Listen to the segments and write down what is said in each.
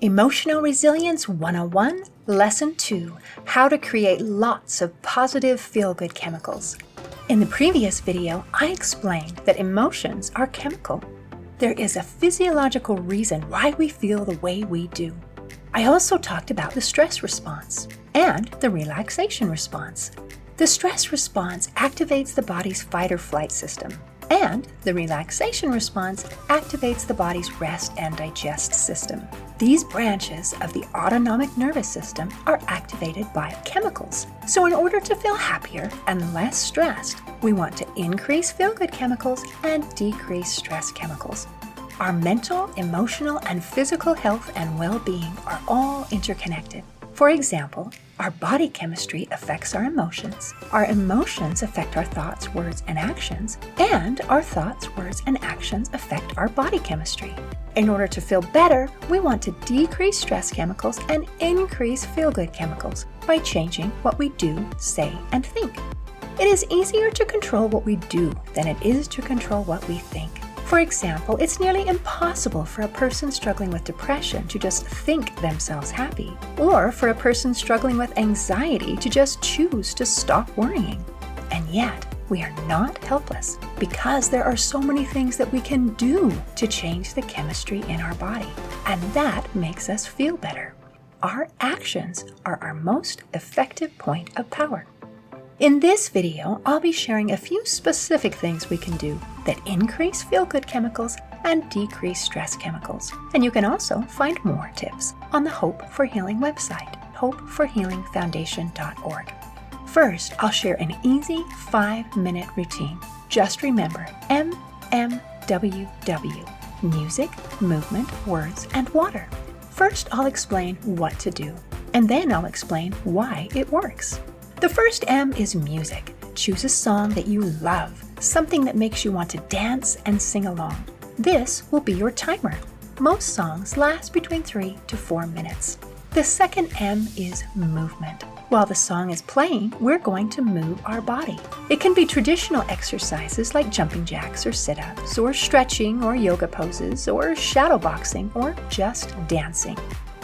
Emotional Resilience 101, Lesson 2, How to Create Lots of Positive Feel-Good Chemicals. In the previous video, I explained that emotions are chemical. There is a physiological reason why we feel the way we do. I also talked about the stress response and the relaxation response. The stress response activates the body's fight or flight system, and the relaxation response activates the body's rest and digest system. These branches of the autonomic nervous system are activated by chemicals. So in order to feel happier and less stressed, we want to increase feel-good chemicals and decrease stress chemicals. Our mental, emotional, and physical health and well-being are all interconnected. For example, our body chemistry affects our emotions affect our thoughts, words, and actions, and our thoughts, words, and actions affect our body chemistry. In order to feel better, we want to decrease stress chemicals and increase feel-good chemicals by changing what we do, say, and think. It is easier to control what we do than it is to control what we think. For example, it's nearly impossible for a person struggling with depression to just think themselves happy, or for a person struggling with anxiety to just choose to stop worrying. And yet, we are not helpless because there are so many things that we can do to change the chemistry in our body, and that makes us feel better. Our actions are our most effective point of power. In this video, I'll be sharing a few specific things we can do that increase feel-good chemicals and decrease stress chemicals. And you can also find more tips on the Hope for Healing website, hopeforhealingfoundation.org. First, I'll share an easy 5-minute routine. Just remember MMWW: music, movement, words, and water. First, I'll explain what to do, and then I'll explain why it works. The first M is music. Choose a song that you love, something that makes you want to dance and sing along. This will be your timer. Most songs last between 3 to 4 minutes. The second M is movement. While the song is playing, we're going to move our body. It can be traditional exercises like jumping jacks or sit-ups, or stretching or yoga poses, or shadow boxing, or just dancing.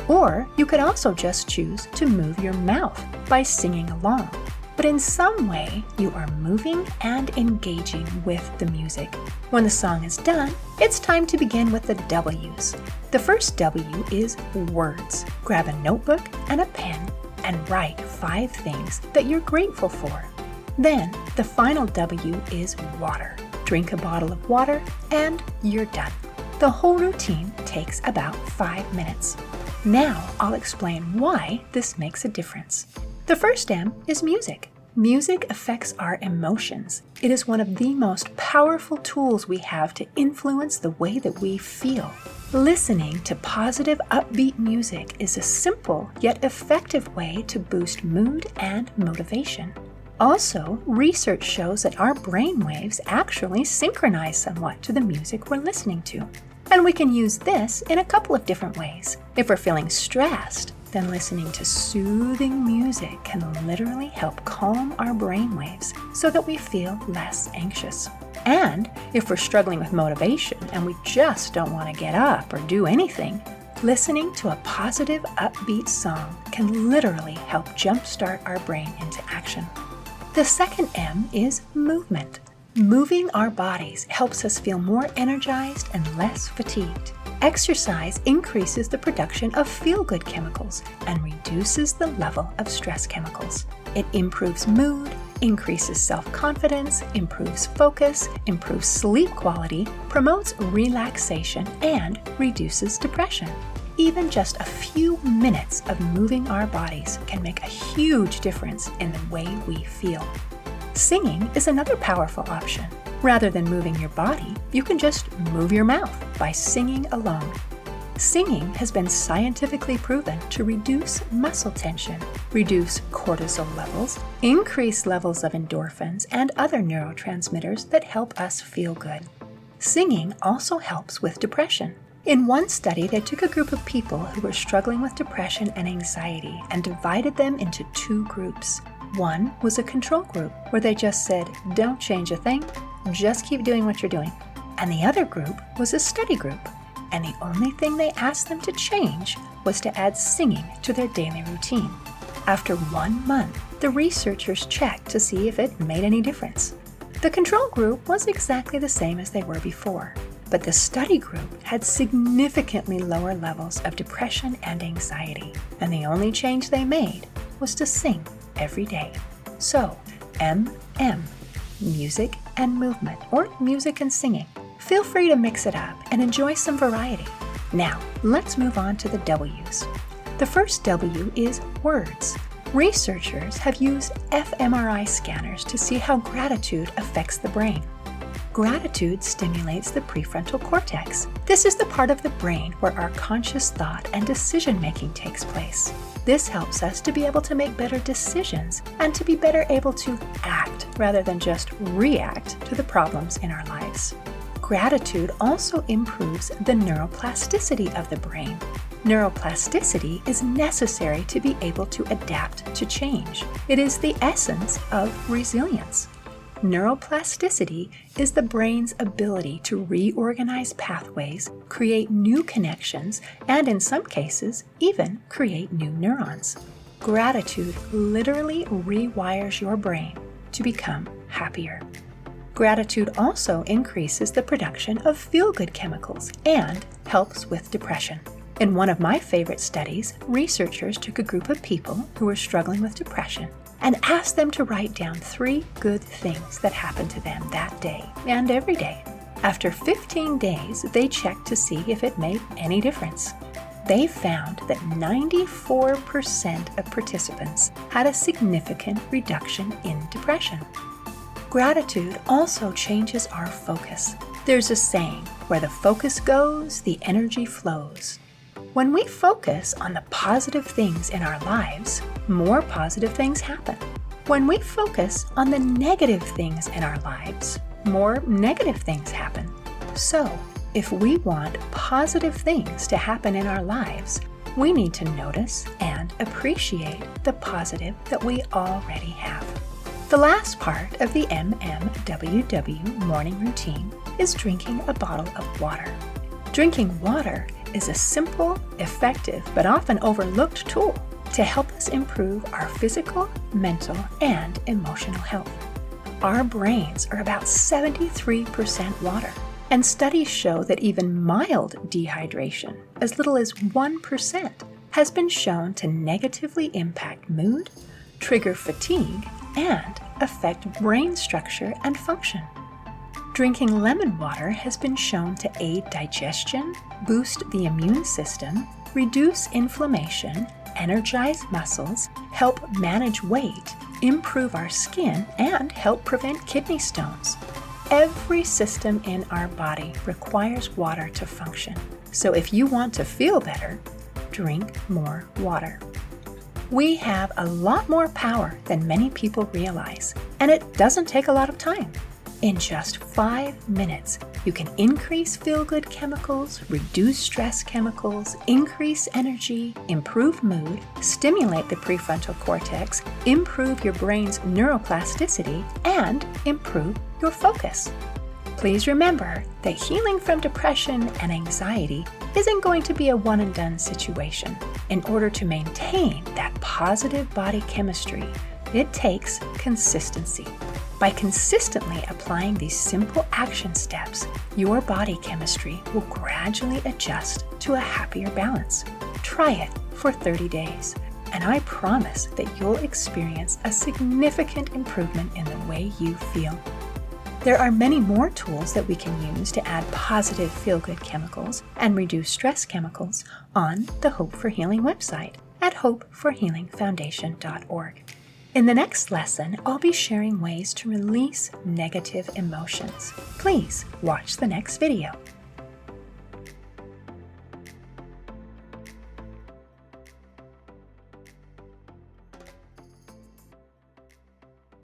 Or you could also just choose to move your mouth by singing along. But in some way, you are moving and engaging with the music. When the song is done, it's time to begin with the W's. The first W is words. Grab a notebook and a pen and write 5 things that you're grateful for. Then, the final W is water. Drink a bottle of water and you're done. The whole routine takes about 5 minutes. Now I'll explain why this makes a difference. The first M is music. Music affects our emotions. It is one of the most powerful tools we have to influence the way that we feel. Listening to positive, upbeat music is a simple yet effective way to boost mood and motivation. Also, research shows that our brain waves actually synchronize somewhat to the music we're listening to. And we can use this in a couple of different ways. If we're feeling stressed, then listening to soothing music can literally help calm our brainwaves so that we feel less anxious. And if we're struggling with motivation and we just don't want to get up or do anything, listening to a positive, upbeat song can literally help jumpstart our brain into action. The second M is movement. Moving our bodies helps us feel more energized and less fatigued. Exercise increases the production of feel-good chemicals and reduces the level of stress chemicals. It improves mood, increases self-confidence, improves focus, improves sleep quality, promotes relaxation, and reduces depression. Even just a few minutes of moving our bodies can make a huge difference in the way we feel. Singing is another powerful option. Rather than moving your body, you can just move your mouth by singing along. Singing has been scientifically proven to reduce muscle tension, reduce cortisol levels, increase levels of endorphins and other neurotransmitters that help us feel good. Singing also helps with depression. In one study, they took a group of people who were struggling with depression and anxiety and divided them into 2 groups. One was a control group where they just said, "Don't change a thing, just keep doing what you're doing." And the other group was a study group. and the only thing they asked them to change was to add singing to their daily routine. After 1 month, the researchers checked to see if it made any difference. The control group was exactly the same as they were before, but the study group had significantly lower levels of depression and anxiety, and the only change they made was to sing every day. So, MM, music and movement, or music and singing. Feel free to mix it up and enjoy some variety. Now, let's move on to the W's. The first W is words. Researchers have used fMRI scanners to see how gratitude affects the brain. Gratitude stimulates the prefrontal cortex. This is the part of the brain where our conscious thought and decision-making takes place. This helps us to be able to make better decisions and to be better able to act rather than just react to the problems in our lives. Gratitude also improves the neuroplasticity of the brain. Neuroplasticity is necessary to be able to adapt to change. It is the essence of resilience. Neuroplasticity is the brain's ability to reorganize pathways, create new connections, and in some cases, even create new neurons. Gratitude literally rewires your brain to become happier. Gratitude also increases the production of feel-good chemicals and helps with depression. In one of my favorite studies, researchers took a group of people who were struggling with depression and asked them to write down 3 good things that happened to them that day and every day. After 15 days, they checked to see if it made any difference. They found that 94% of participants had a significant reduction in depression. Gratitude also changes our focus. There's a saying, where the focus goes, the energy flows. When we focus on the positive things in our lives, more positive things happen. When we focus on the negative things in our lives, more negative things happen. So, if we want positive things to happen in our lives, we need to notice and appreciate the positive that we already have. The last part of the MMWW morning routine is drinking a bottle of water. Drinking water is a simple, effective, but often overlooked tool to help us improve our physical, mental, and emotional health. Our brains are about 73% water, and studies show that even mild dehydration, as little as 1%, has been shown to negatively impact mood, trigger fatigue, and affect brain structure and function. Drinking lemon water has been shown to aid digestion, boost the immune system, reduce inflammation, energize muscles, help manage weight, improve our skin, and help prevent kidney stones. Every system in our body requires water to function. So if you want to feel better, drink more water. We have a lot more power than many people realize, and it doesn't take a lot of time. In just 5 minutes, you can increase feel-good chemicals, reduce stress chemicals, increase energy, improve mood, stimulate the prefrontal cortex, improve your brain's neuroplasticity, and improve your focus. Please remember that healing from depression and anxiety isn't going to be a one-and-done situation. In order to maintain that positive body chemistry, it takes consistency. By consistently applying these simple action steps, your body chemistry will gradually adjust to a happier balance. Try it for 30 days, and I promise that you'll experience a significant improvement in the way you feel. There are many more tools that we can use to add positive feel-good chemicals and reduce stress chemicals on the Hope for Healing website at hopeforhealingfoundation.org. In the next lesson, I'll be sharing ways to release negative emotions. Please watch the next video.